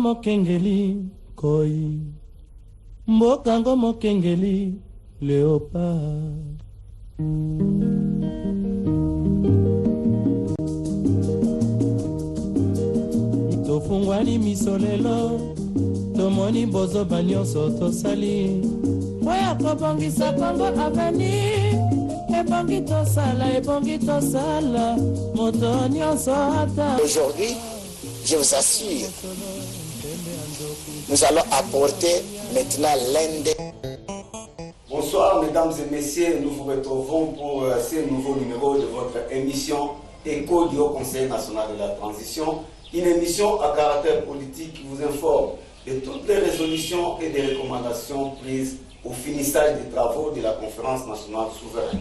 Mokengeli koi mbokango mokengeli léopard tofungwani misolelo tomoni bozoba nyonso tosali oya kobongisa Kongo aveni ebongi tosala moto nyonso ata. Aujourd'hui, je vous assure, nous allons apporter maintenant l'Inde. Bonsoir mesdames et messieurs, nous vous retrouvons pour ce nouveau numéro de votre émission Écho du Haut Conseil national de la transition, une émission à caractère politique qui vous informe de toutes les résolutions et des recommandations prises au finissage des travaux de la conférence nationale souveraine.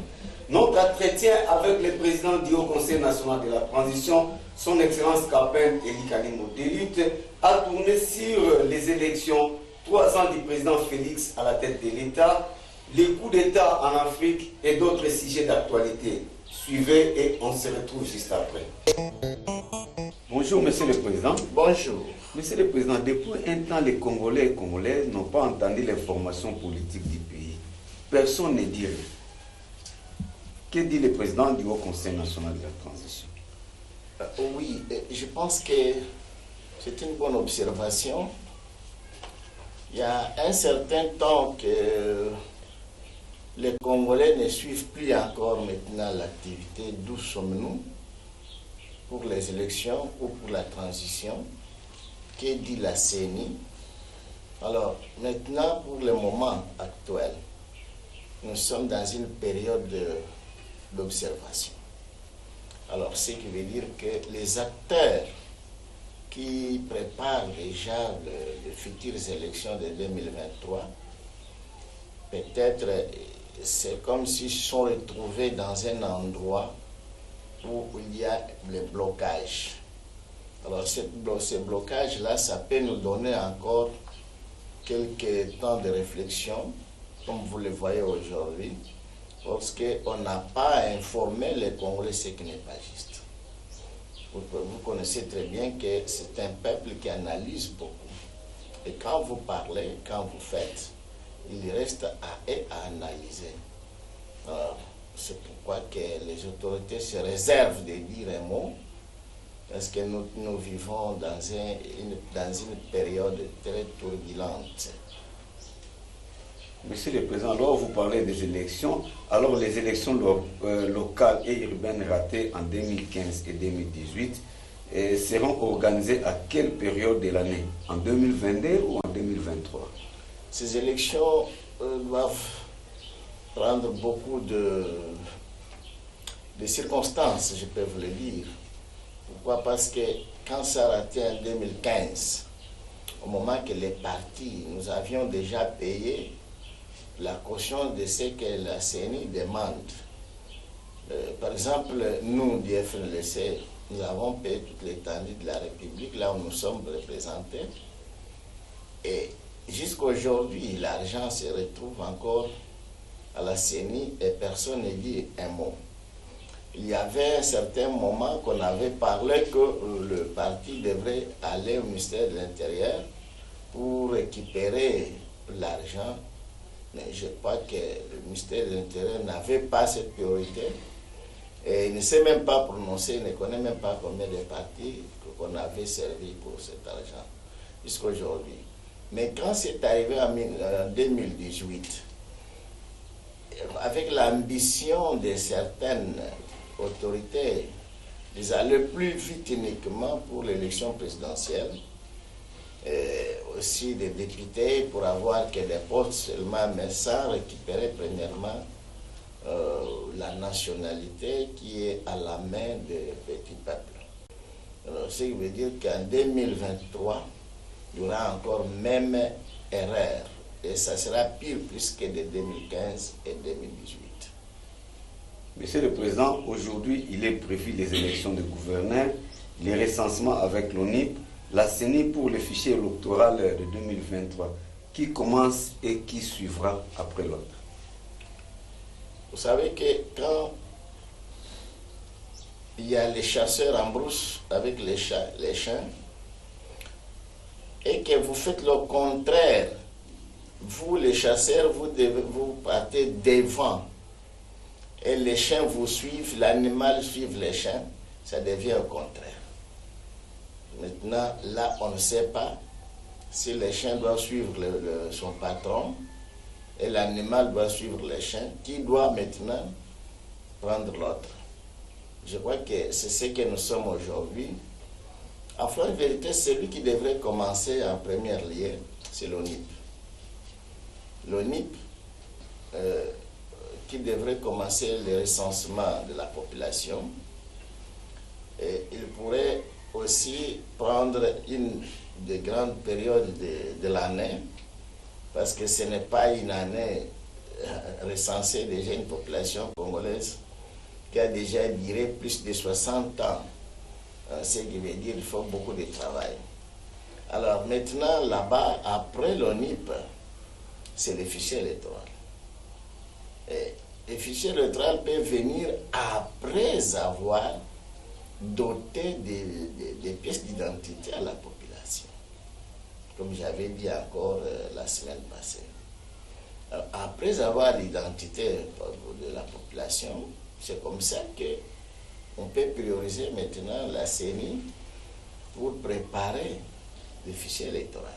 Notre entretien avec le président du Haut Conseil national de la transition, son Excellence Capin Elikali Modelut, a tourné sur les élections, 3 ans du président Félix à la tête de l'État, les coups d'État en Afrique et d'autres sujets d'actualité. Suivez et on se retrouve juste après. Bonjour Monsieur le Président. Bonjour. Monsieur le Président, depuis un temps, les Congolais et Congolais n'ont pas entendu l'information politique du pays. Personne ne dit rien. Que dit le président du Haut Conseil national de la transition? Oui, je pense que c'est une bonne observation. Il y a un certain temps que les Congolais ne suivent plus encore maintenant l'activité d'où sommes-nous pour les élections ou pour la transition. Que dit la CENI? Alors maintenant, pour le moment actuel, nous sommes dans une période d'observation. Alors, ce qui veut dire que les acteurs qui préparent déjà les futures élections de 2023, peut-être c'est comme s'ils se sont retrouvés dans un endroit où il y a le blocage. Alors, ce blocage-là, ça peut nous donner encore quelques temps de réflexion, comme vous le voyez aujourd'hui, parce qu'on n'a pas informé les Congolais, ce qui n'est pas juste. Vous connaissez très bien que c'est un peuple qui analyse beaucoup. Et quand vous parlez, quand vous faites, il reste à analyser. Alors, c'est pourquoi que les autorités se réservent de dire un mot, parce que nous vivons dans une période très turbulente. Monsieur le Président, alors vous parlez des élections. Alors les élections locales et urbaines ratées en 2015 et 2018 seront organisées à quelle période de l'année? En 2022 ou en 2023? Ces élections doivent prendre beaucoup de circonstances, je peux vous le dire. Pourquoi? Parce que quand ça a raté en 2015, au moment que les partis, nous avions déjà payé la caution de ce que la CENI demande. Par exemple, nous, du FNLC, nous avons payé toute l'étendue de la République, là où nous sommes représentés. Et jusqu'à aujourd'hui, l'argent se retrouve encore à la CENI et personne ne dit un mot. Il y avait un certain moment qu'on avait parlé que le parti devrait aller au ministère de l'Intérieur pour récupérer l'argent. Mais je crois que le ministère de l'Intérieur n'avait pas cette priorité et il ne s'est même pas prononcé, il ne connaît même pas combien de partis qu'on avait servi pour cet argent jusqu'à aujourd'hui. Mais quand c'est arrivé en 2018, avec l'ambition de certaines autorités d'aller plus vite uniquement pour l'élection présidentielle, aussi des députés pour avoir que des postes seulement, mais sans récupérer premièrement la nationalité qui est à la main des petits peuples. Alors, ce qui veut dire qu'en 2023, il y aura encore même erreur. Et ça sera pire plus que de 2015 et 2018. Monsieur le Président, aujourd'hui, il est prévu les élections de gouverneurs, les recensements avec l'ONIP, la CENI pour le fichier électoral de 2023, qui commence et qui suivra après l'autre. Vous savez que quand il y a les chasseurs en brousse avec les chiens, et que vous faites le contraire, vous les chasseurs, vous partez devant et les chiens vous suivent, l'animal suit les chiens, ça devient au contraire. Maintenant, là, on ne sait pas si les chiens doivent suivre son patron et l'animal doit suivre les chiens. Qui doit maintenant prendre l'autre? Je crois que c'est ce que nous sommes aujourd'hui. En vérité, celui qui devrait commencer en première lieu, c'est l'ONIP. L'ONIP, qui devrait commencer le recensement de la population. Et il pourrait aussi prendre une des grandes périodes de l'année, parce que ce n'est pas une année recensée déjà une population congolaise qui a déjà duré plus de 60 ans. Ce qui veut dire qu'il faut beaucoup de travail. Alors maintenant, là-bas, après l'ONIP, c'est le fichier électoral. Et le fichier électoral peut venir après avoir doté des pièces d'identité à la population. Comme j'avais dit encore la semaine passée. Alors, après avoir l'identité de la population, c'est comme ça qu'on peut prioriser maintenant la CENI pour préparer le fichier électoral.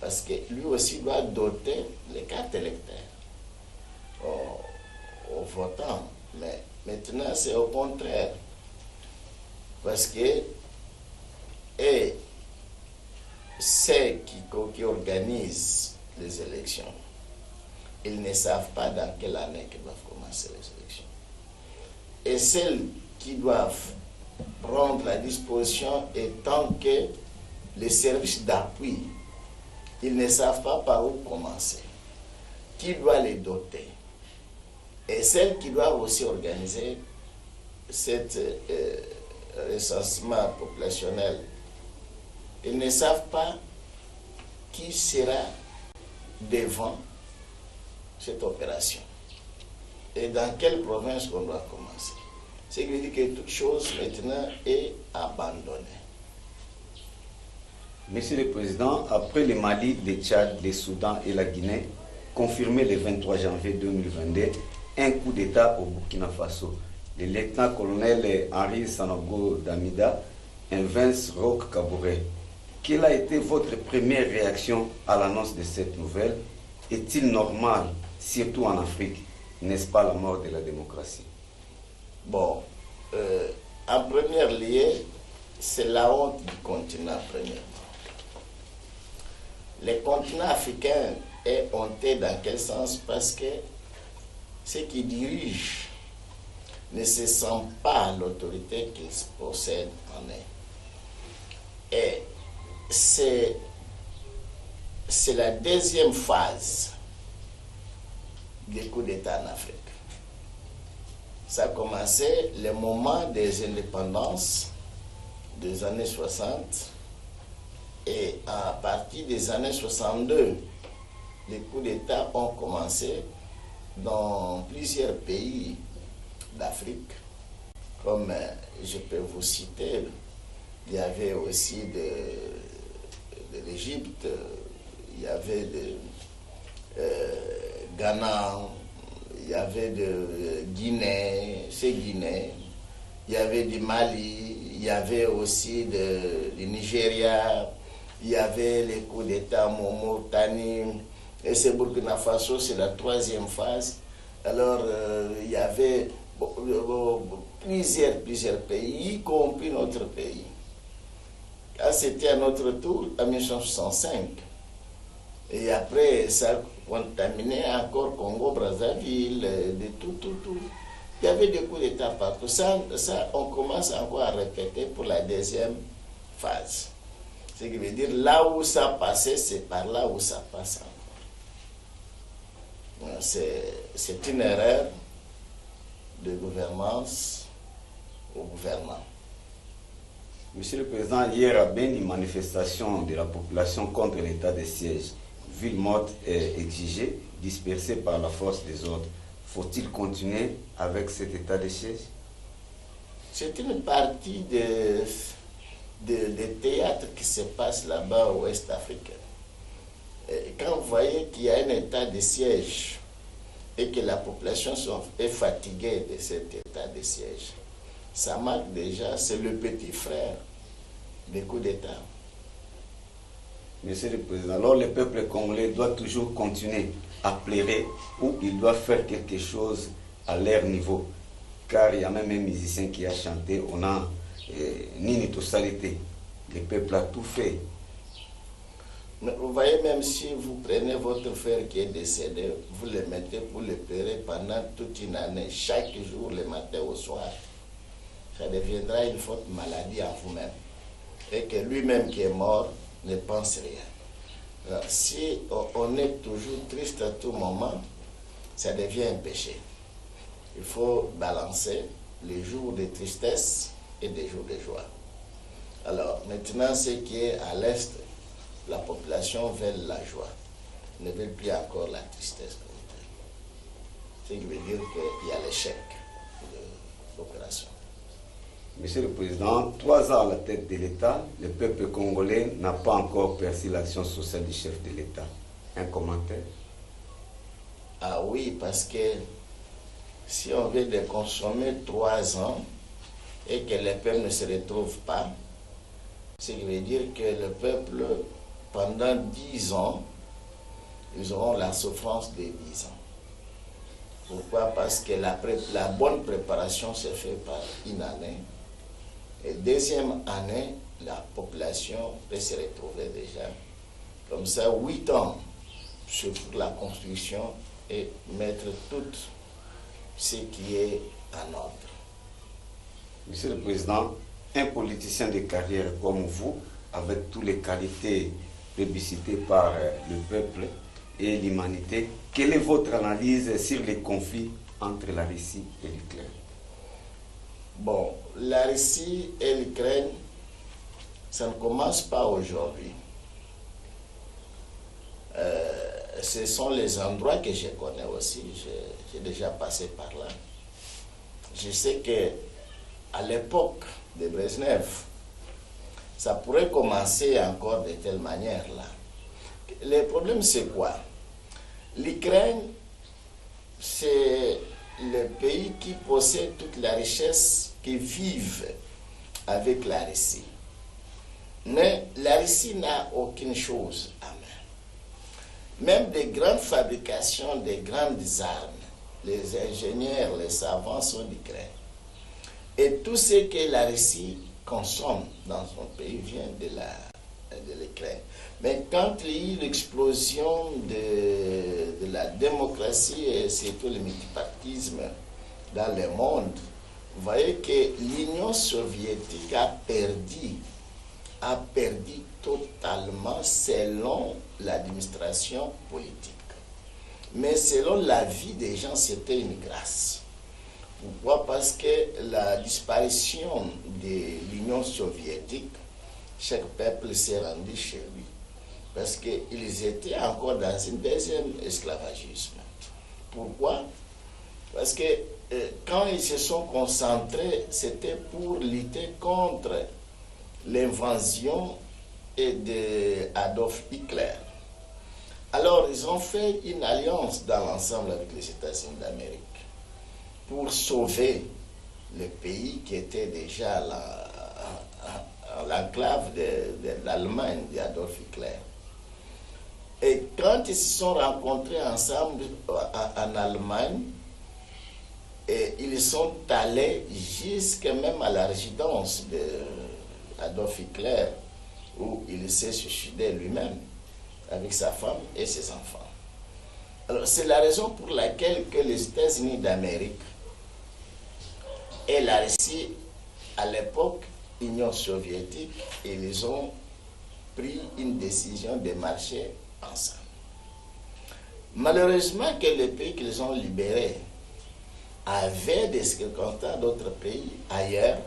Parce que lui aussi doit doter les cartes électeurs aux votants. Mais maintenant, c'est au contraire. Parce que ceux qui organisent les élections, ils ne savent pas dans quelle année qu'ils doivent commencer les élections. Et celles qui doivent prendre la disposition étant que les services d'appui, ils ne savent pas par où commencer. Qui doit les doter? Et celles qui doivent aussi organiser cet recensement populationnel, ils ne savent pas qui sera devant cette opération et dans quelle province on doit commencer. Ce qui veut dire que toute chose maintenant est abandonnée. Monsieur le Président, après le Mali, le Tchad, le Soudan et la Guinée, confirmé le 23 janvier 2022, un coup d'État au Burkina Faso. Le lieutenant-colonel Henri Sanogo Damida invince Roch Kaboré. Quelle a été votre première réaction à l'annonce de cette nouvelle? Est-il normal, surtout en Afrique, n'est-ce pas la mort de la démocratie? Bon, en première lieu, c'est la honte du continent, premièrement. Le continent africain est honteux dans quel sens? Parce que ceux qui dirigent ne se sentent pas l'autorité qu'ils possèdent en eux. Et c'est la deuxième phase des coups d'État en Afrique. Ça a commencé le moment des indépendances des années 60 et à partir des années 62, les coups d'État ont commencé dans plusieurs pays d'Afrique. Comme je peux vous citer, il y avait aussi de l'Égypte, il y avait de Ghana, il y avait de Guinée, c'est Guinée, il y avait du Mali, il y avait aussi du Nigeria, il y avait les coups d'État en Mauritanie, et c'est Burkina Faso, c'est la troisième phase. Alors, il y avait plusieurs pays, y compris notre pays. Quand c'était à notre tour, en 1965, et après, ça a contaminé encore Congo-Brazzaville, de tout. Il y avait des coups d'État partout. Ça, on commence encore à répéter pour la deuxième phase. Ce qui veut dire, là où ça passait, c'est par là où ça passe encore. C'est une erreur de gouvernance au gouvernement. Monsieur le Président, hier à Beni, manifestation de la population contre l'état de siège. Ville morte est exigée, dispersée par la force des ordres. Faut-il continuer avec cet état de siège? C'est une partie des théâtres qui se passent là-bas au Ouest africain. Et quand vous voyez qu'il y a un état de siège et que la population est fatiguée de cet état de siège, ça marque déjà, c'est le petit frère des coups d'État. Monsieur le Président, alors le peuple congolais doit toujours continuer à pleurer ou il doit faire quelque chose à leur niveau. Car il y a même un musicien qui a chanté, on a Nini Tosalité. Le peuple a tout fait. Mais vous voyez, même si vous prenez votre frère qui est décédé, vous le mettez pour le pleurer pendant toute une année, chaque jour, le matin au soir, ça deviendra une forte maladie en vous-même. Et que lui-même qui est mort ne pense rien. Alors, si on est toujours triste à tout moment, ça devient un péché. Il faut balancer les jours de tristesse et des jours de joie. Alors, maintenant, ce qui est à l'Est, la population veut la joie, ne veut plus encore la tristesse. Ce qui veut dire qu'il y a l'échec de l'opération. Monsieur le Président, 3 ans à la tête de l'État, le peuple congolais n'a pas encore perçu l'action sociale du chef de l'État. Un commentaire? Ah oui, parce que si on veut de consommer 3 ans et que le peuple ne se retrouve pas, ce qui veut dire que le peuple, pendant 10 ans, ils auront la souffrance de 10 ans. Pourquoi? Parce que la bonne préparation se fait par une année. Et deuxième année, la population peut se retrouver déjà. Comme ça, 8 ans sur la construction et mettre tout ce qui est en ordre. Monsieur le Président, un politicien de carrière comme vous, avec toutes les qualités plébiscitées par le peuple et l'humanité, quelle est votre analyse sur les conflits entre la Russie et l'Ukraine? Bon, la Russie et l'Ukraine, ça ne commence pas aujourd'hui. Ce sont les endroits que je connais aussi, j'ai déjà passé par là. Je sais que à l'époque de Brezhnev, ça pourrait commencer encore de telle manière-là. Le problème, c'est quoi? L'Ukraine, c'est le pays qui possède toute la richesse, qui vivent avec la Russie. Mais la Russie n'a aucune chose à main. Même des grandes fabrications, des grandes armes, les ingénieurs, les savants sont d'Ukraine. Et tout ce que la Russie consomme dans son pays vient de l'Ukraine. Mais quand il y a eu l'explosion de la démocratie et surtout le multipartisme dans le monde, vous voyez que l'Union soviétique a perdu totalement selon l'administration politique. Mais selon la vie des gens, c'était une grâce. Pourquoi? Parce que la disparition de l'Union soviétique, chaque peuple s'est rendu chez lui. Parce qu'ils étaient encore dans un deuxième esclavagisme. Pourquoi? Parce que quand ils se sont concentrés, c'était pour lutter contre l'invasion d'Adolf Hitler. Alors, ils ont fait une alliance dans l'ensemble avec les États-Unis d'Amérique pour sauver le pays qui était déjà l'enclave de l'Allemagne d'Adolf Hitler. Et quand ils se sont rencontrés ensemble en Allemagne, et ils sont allés jusqu'à même à la résidence d'Adolf Hitler, où il s'est suicidé lui-même avec sa femme et ses enfants. Alors, c'est la raison pour laquelle que les États-Unis d'Amérique et la Russie, à l'époque, Union soviétique, ils ont pris une décision de marcher ensemble. Malheureusement que les pays qu'ils ont libérés avaient des circonstances d'autres pays ailleurs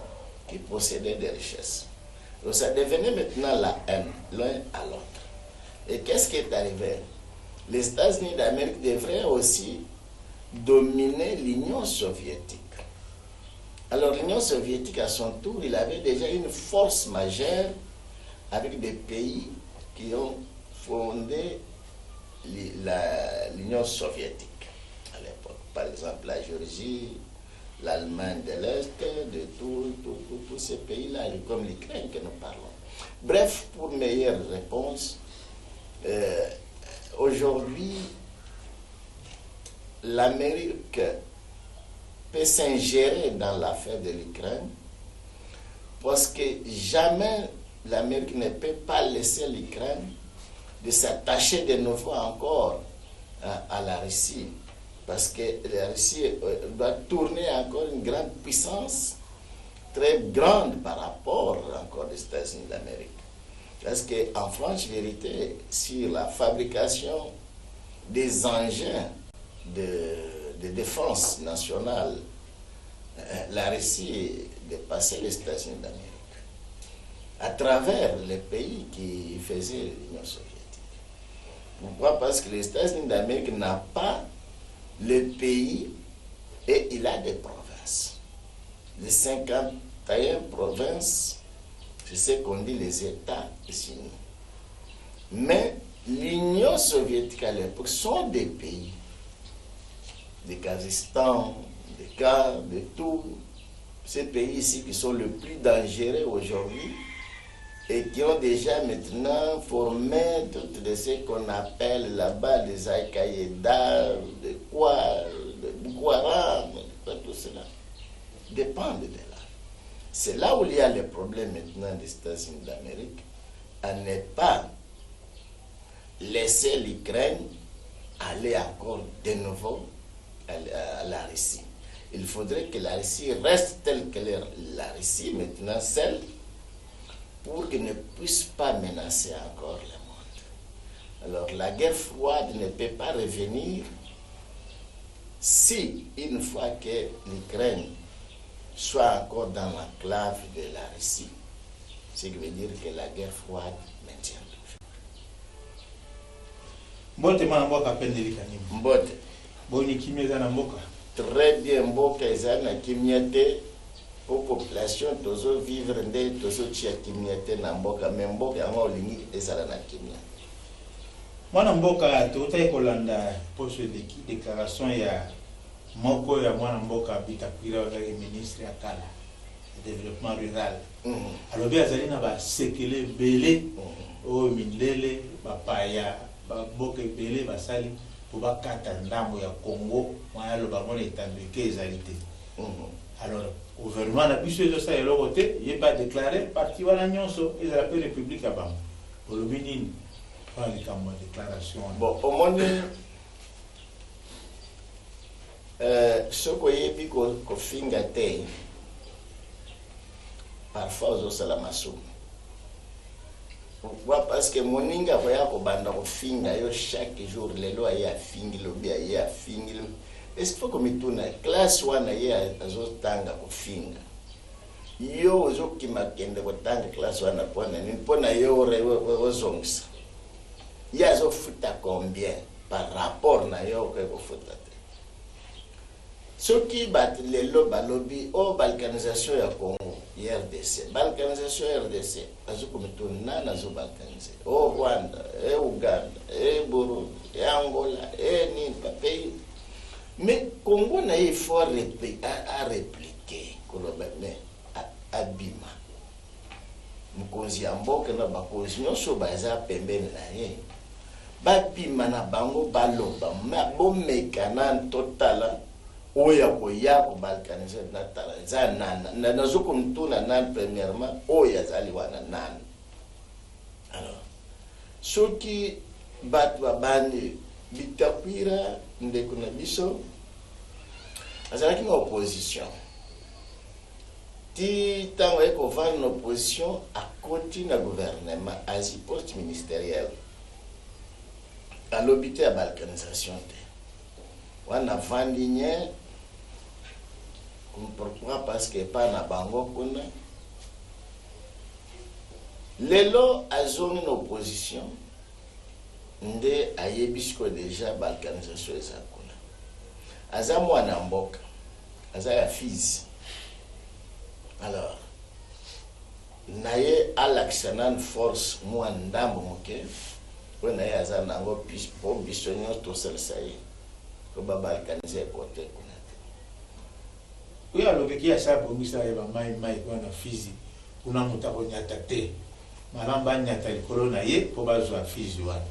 qui possédaient des richesses. Donc ça devenait maintenant la haine, l'un à l'autre. Et qu'est-ce qui est arrivé? Les États-Unis d'Amérique devraient aussi dominer l'Union soviétique. Alors l'Union soviétique, à son tour, il avait déjà une force majeure avec des pays qui ont fondé l'Union soviétique à l'époque. Par exemple, la Géorgie, l'Allemagne de l'Est, de tous ces pays-là, comme l'Ukraine que nous parlons. Bref, pour meilleure réponse, aujourd'hui, l'Amérique peut s'ingérer dans l'affaire de l'Ukraine parce que jamais l'Amérique ne peut pas laisser l'Ukraine de s'attacher de nouveau encore à la Russie, parce que la Russie doit tourner encore une grande puissance très grande par rapport encore aux États-Unis d'Amérique. Parce qu'en franche vérité, sur la fabrication des engins de défense nationale, la Russie dépassait les États-Unis d'Amérique à travers les pays qui faisaient l'Union soviétique. Pourquoi? Parce que les États-Unis d'Amérique n'a pas le pays et il a des provinces. Les 51 provinces, c'est ce qu'on dit les États-Unis. Mais l'Union soviétique à l'époque sont des pays, du Kazakhstan, des cas, de tous ces pays ici qui sont le plus dangereux aujourd'hui et qui ont déjà maintenant formé tout de ce qu'on appelle là-bas des Al-Qaïda, de quoi, de Boko Haram, tout cela dépendent de là. C'est là où il y a le problème maintenant des États-Unis d'Amérique, à ne pas laisser l'Ukraine aller encore de nouveau à la Russie. Il faudrait que la Russie reste telle qu'elle est la Russie, maintenant celle, pour qu'elle ne puisse pas menacer encore le monde. Alors la guerre froide ne peut pas revenir si, une fois que l'Ukraine soit encore dans l'enclave de la Russie, ce qui veut dire que la guerre froide maintient toujours. Mbote mwana mboka pendelika nini? Mbote. Boni kimia na mboka. Très bien, mboka ezana kimyate pour population tozo vivre nde tozo chia kimyate na mboka, mais mboka yango olingi ezala na kimia. Mwana mboka totai kolanda poso de déclaration ya moko ya mwana mboka Bitakwira wakaki ministre ya kala développement rural. Alors bien azali na ba sekele belé o mindele bapaya ba boke belé basali pour bakata ndambo ya Congo mwana lo bamona etambeke ezalité. Alors gouvernement na biso ezo sa eloko te ye ba déclarer parti wana nyonso ezala pe république ya bango. Olobi nini pa likambo déclaration. Bon, au monde soko yebi ko finga te parfois ozosala masumu. Pourquoi? Parce que moninga voya ko banda ko finga yo chaque jour lelo aye afingi lobi aye afingi lo. Est-ce qu'il faut que mituna classe wana ye azotanga ko finga yo ozokima kende ko tanga classe wana pona ni pona yo ozongisa ye azofuta combien par rapport na yo ko futa. Ce qui bat les lobby au balkanisation ya Congo, RDC. Balkanisation RDC, azukumituna nazo balkanisé. Au Rwanda, et Ouganda, et Burundi, et Angola, et ni pays. Mais Congo n'a eu fort à répliquer, mais abima. Mukonzi amboka na bakonzi nyonso baza pembeni na ye. Babima na bango baloba, ma bomeka na totala. Oya koya ko balkaniser na tala za nana na nazuko mtuna nan premièrement oya zali wana nana. Alors soki batu abandi Bitakwira ndeko na biso azalaki na opposition ti tango eko vana na opposition a koti na gouvernement asi poste ministériel alobite ya balkanisation te wana vandi nye. Pourquoi? Parce que pas na bango kuna lelo azongi na opposition nde ayebisiko déjà balkanisation eza kuna aza mwana mboka aza ya Fizi Alors, naye alakisana force moi ndambo moke we naye aza nango po biso nyonso tosalisa ye po babalkanize kote kuna te oyo alobeki asabongisa ye bamai kuna Fizi kuna moto akonyata te malamu banyata likolo na ye po bazwa Fizi wana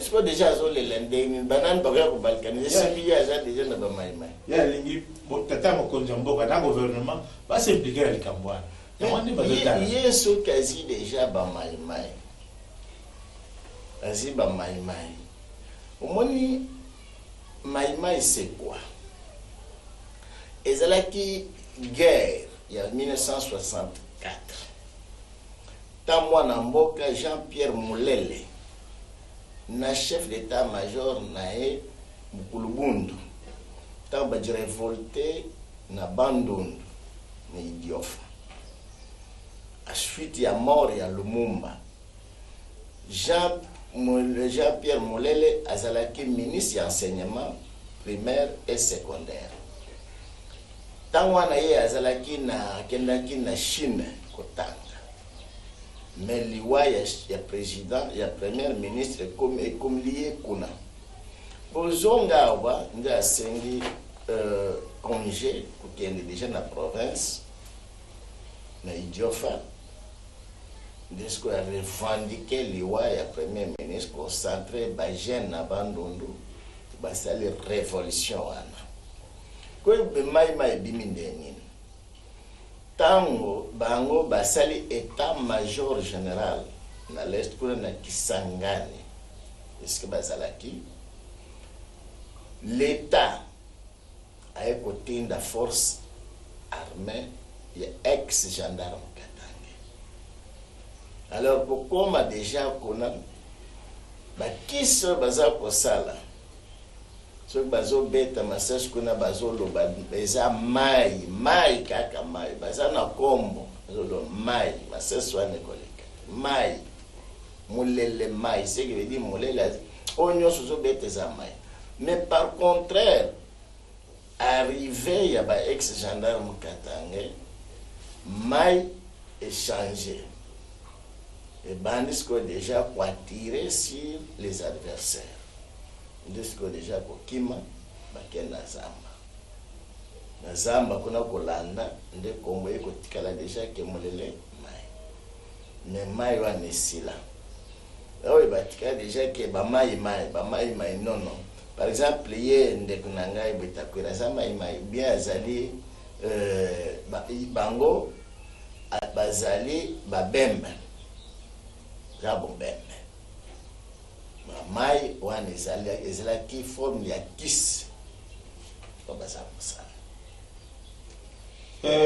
siko deja azolela ndenge banani bakoya kobalkanize simbi ye aza deja na bamai ye alingi tata mokonzi ya mboka na gouvernement basimplike na likambo wana ye soki azi deja bamai azi bamai omoni mai c'est quoi ezalaki guerre ya 1964 ta mwana mboka Jean-Pierre Mulele na chef d'état-major na ye Mukulubundu ta bajirevolte na Bandundu na Idiofa à suite ya mort ya Lumumba Jean-Pierre Mulele azalaki ministre ya enseignement primaire et secondaire. Tango wana ye azalaki na kendaki na Chine kotanga. Mais liwa ya président ya premier ministre comme lié kuna. Bozonga wa nda asengi congé kukende déjà na province na Idiofa. Desko a revendiqué liwa ya premier ministre concentré ba jeune na Bandundu basali révolution wana. Ko be mai bimindeni. Tango bango basali état-major général na l'est kuna na Kisangani. Est-ce que bazalaki l'état a côté de force armée et ex-gendarme. Alors pourquoi déjà qu'on a qui se basa pour ça là ce bazo beta massage qu'on a bazo lo beza mai kaka mai basa na kombo lo mai massage soit nécolika mai mulele mai c'est que veut dire mulele onyo sozo beta za mai mais par contraire arrivé ya ba ex gendarme Katanga mai échangé. Les bandits ont déjà tirer sur les adversaires. Ils ont déjà kokima bakena zamba. Na zamba kuna kolanda nde kombo eko tikala déjà ke molele mai. Mais mai wa nesila. Oyo batika déjà ke ba mai non. Par exemple, ye nde kunanga ibetakwira zamba mai bien azali bango bazali babembe. Rabombe. Mai wana ezalaki forme ya kis.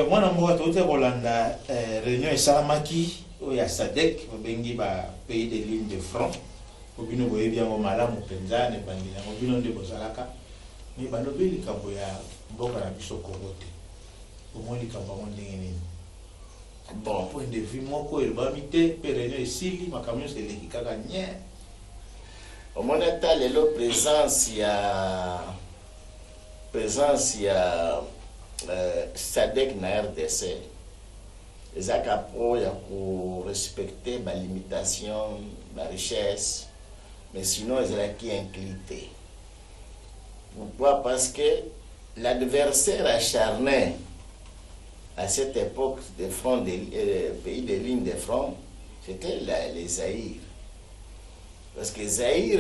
Mwana mboka tote kolanda réunion esalamaki oya SADC babengi ba pays de ligne de front. Obino boyebi yango malamu penza ne bandina obino nde bozalaka. Ni balobeli kambo ya mboka na biso Kongote. Omoni kambo ndenge nini. Bon point de vue moko elbamite perenyo esili makamyo seleki kaka nye omonata lelo présence ya SADC na RDC ezaka pro ya pour respecter ma limitation ma richesse mais sinon ezalaki inclité. Pourquoi? Parce que l'adversaire acharné à cette époque des fronts pays de ligne de front, c'était les Zaïre. Parce que Zaïre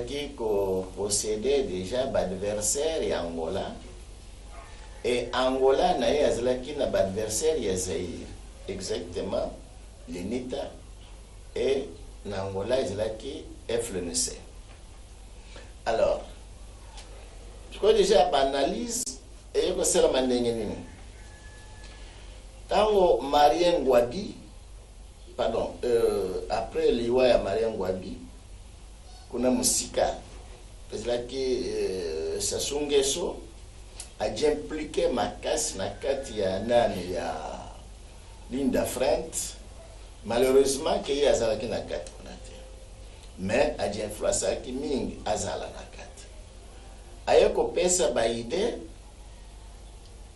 qui possédait déjà l'adversaire et Angola. Et Angola n'a pas d'adversaire et Zaïre. Exactement, l'UNITA et l'Angola qui FLNC. Alors, je crois déjà analyse et que c'est la manière. Tango Marien Ngwabi, pardon, après liwa ya Marien Ngwabi, kuna musika, parce que Sassou Nguesso a impliqué makasi na kati ya nani ya Linda Front, malheureusement que y azalaki na kati konate, mais a influencé ki mingi azala na kati. Ayeko pesa ba ide,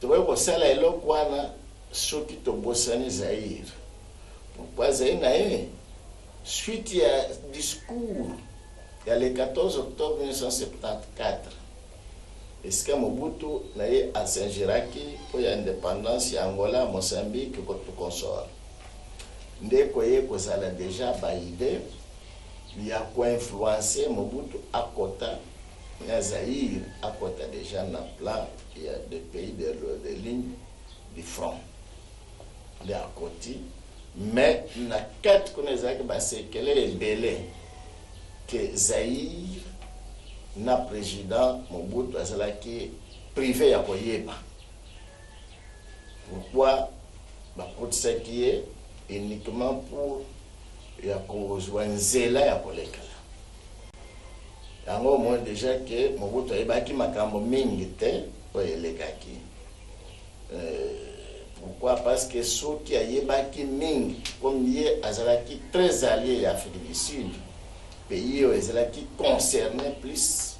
tuwe ko sala eloko wana soki tobosani Zaïre. Pourquoi Zaïre nae? Suite il y a discours, il y a le 14 octobre 1974. Est-ce que Mobutu nae à Saint-Giraki pour l'indépendance ya Angola, Mozambique, contre consort. Ndeko ye kozala déjà ba idée, il y a quoi influencer Mobutu à côté. Il y a Zaïre à côté déjà dans le plan, il y a des pays de lignes du front. De à côté. Mais na quatre connaissons que c'est quel est le délai que Zaïre na président Mobutu azala qui privé à Koyeba. Pourquoi? Pour ce qui est uniquement pour ya kozwa nzela ya koleka. Yango mo déjà que Mobutu ayebaki makambo mingi te oyelekaki. Pourquoi? Parce que ceux qui ayebaki mingi comme lié azalaki très allié à l'Afrique du Sud, pays qui concernait plus.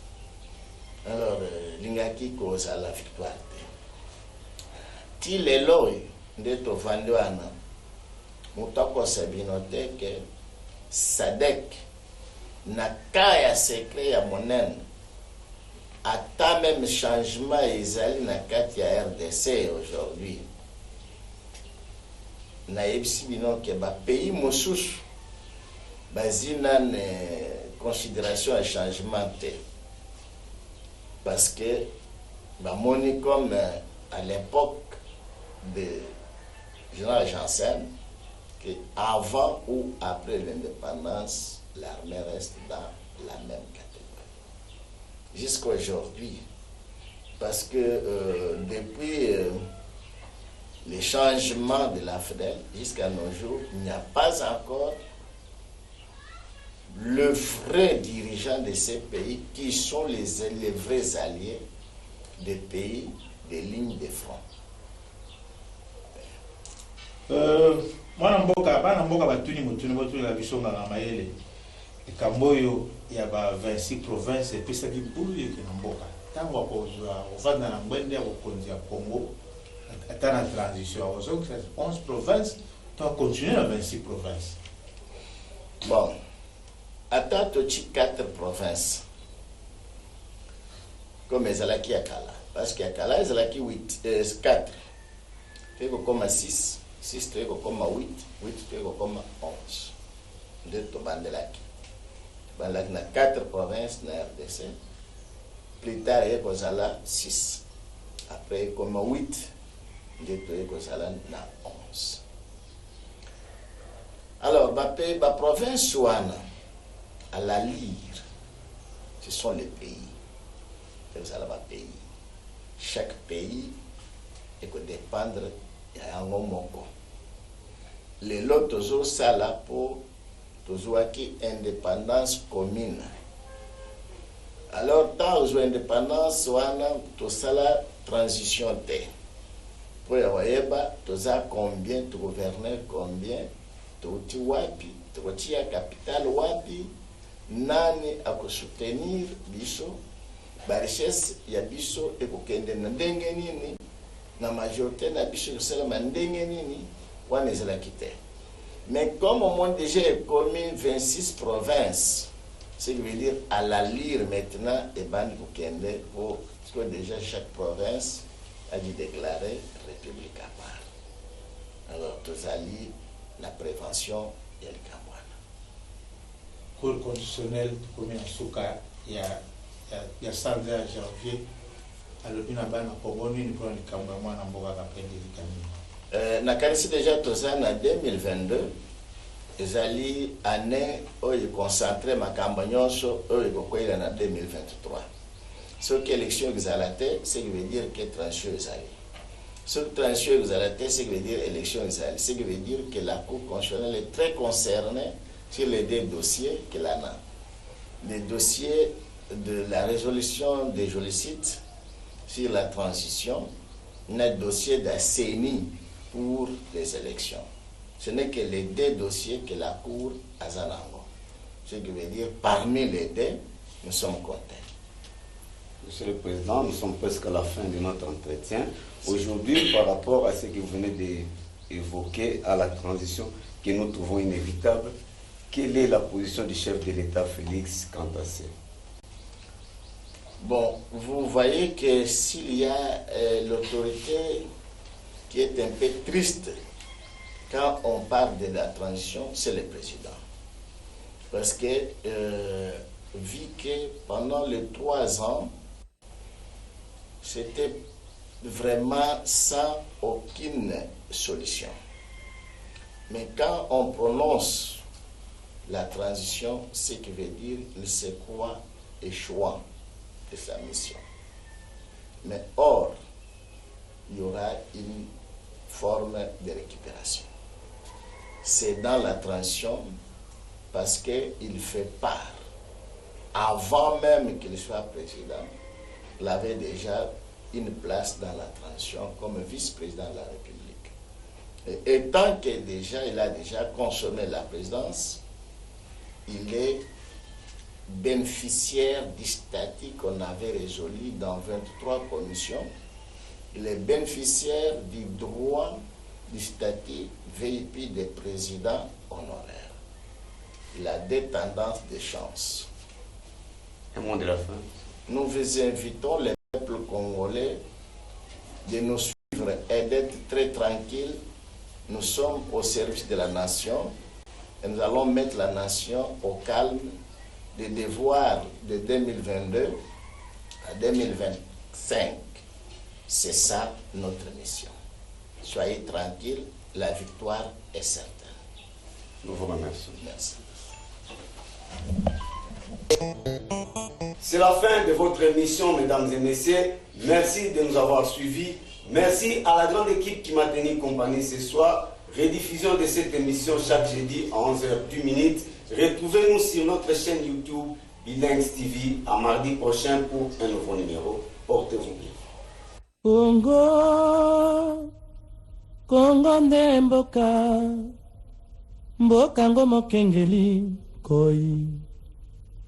Alors lingaki cause à la victoire. Ti lelo nde to vandwana mutako sabinote que Sadek na kaya secret ya monen ata même changement ezali na kati ya RDC aujourd'hui na yebisi bino ke ba pays mosusu bazina ne considération à changement te parce que ba moni comme à l'époque de Général Janssen que avant ou après l'indépendance l'armée reste dans la même catégorie jusqu'à aujourd'hui parce que depuis les changements de la FDL jusqu'à nos jours, il n'y a pas encore le vrai dirigeant de ces pays qui sont les vrais alliés des pays des lignes de front. Mwana mboka bana mboka batuni mutuni botu la bisonga na mayele ikamboyo ya ba 26 provinces et puis ça qui bouille que mboka tango akozwa ovanda na ngwende ya konzi ya Congo ata na transition aux 11 provinces tu as continué à 26 provinces. Bon, ata tochi 4 provinces comme ezalaki ya kala parce que ya kala ezalaki 4 teko koma 6 teko koma 8 teko koma 11 nde tobandelaki bandaki na 4 provinces na RDC plus tard ekozala 6 après ekoma 8 nde toekozala na 11. Alors ba province wana à la lire ce sont les pays. Pays. Chaque pays est que dépendre ya yango moko. Les lots ça là pour qui indépendance commune. Alors tant aux indépendance wana to sala transition te. Pour ya wayeba toza combien to gouverner combien to ti wapi to tia capital wapi nani akosoutenir biso ba richesse ya biso ekokende na ndenge nini na majorité na biso kosala ndenge nini wana ezalaki te. Mais comme au monde déjà est commis 26 provinces, ce qui veut dire à la lire maintenant et bande kokende pour parce que déjà chaque province a dû déclarer république à part. Alors tous alliés la prévention et le Cambouana. Cour constitutionnelle comme en Souka il y a 100 janvier alors une bana Congo ni pour le Cambouana mboka kapende likamina. Na kanisi déjà toza na 2022 ezali année oyo concentré makambo nyonso oyo kokwela na 2023. Ce qui élection exalate, c'est qui veut dire que transition ezali. Ce transition exalate, c'est qui veut dire élection exalate. Ce qui veut dire que la Cour constitutionnelle est très concernée sur les deux dossiers qu'elle a. Les dossiers de la résolution des je le cite sur la transition, un dossier d'ACENI pour les élections. Ce n'est que les deux dossiers que la Cour a zanango. Ce qui veut dire parmi les deux, nous sommes contents. Monsieur le Président, nous sommes presque à la fin de notre entretien. Aujourd'hui, par rapport à ce que vous venez d'évoquer, à la transition que nous trouvons inévitable, quelle est la position du chef de l'État, Félix, quant à ça? Bon, vous voyez que s'il y a l'autorité qui est un peu triste quand on parle de la transition, c'est le président. Parce que, vu que pendant les 3 ans, c'était vraiment sans aucune solution. Mais quand on prononce la transition, ce qui veut dire il se croit échouant de sa mission. Mais or, il y aura une forme de récupération. C'est dans la transition parce qu'il fait part, avant même qu'il soit président, il avait déjà une place dans la transition comme vice-président de la République. Et tant que déjà, il a déjà consommé la présidence, il est bénéficiaire du statut qu'on avait résolu dans 23 commissions. Il est bénéficiaire du droit du statut VIP des présidents honoraires. Il a des tendances de chance. Un mot de la fin. Nous vous invitons, les peuples congolais, de nous suivre et d'être très tranquilles. Nous sommes au service de la nation et nous allons mettre la nation au calme des devoirs de 2022 à 2025. C'est ça notre mission. Soyez tranquilles, la victoire est certaine. Nous vous remercions. Merci. C'est la fin de votre émission, mesdames et messieurs. Merci de nous avoir suivis. Merci à la grande équipe qui m'a tenu compagnie ce soir. Rediffusion de cette émission chaque jeudi à 11h02. Retrouvez-nous sur notre chaîne YouTube Bilingues TV à mardi prochain pour un nouveau numéro. Portez-vous bien. Congo, Congo nde mboka, mboka ngo mokengeli koi,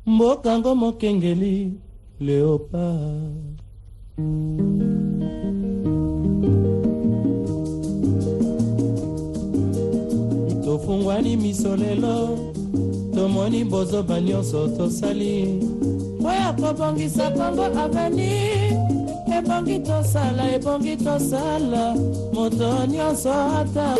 mboka ngo mokengeli léopard. Tofungwani misolelo, tomoni bozoba nyonso tosali, oya kobongisa Congo avenir. Ebongi tosala, moto nyonso ata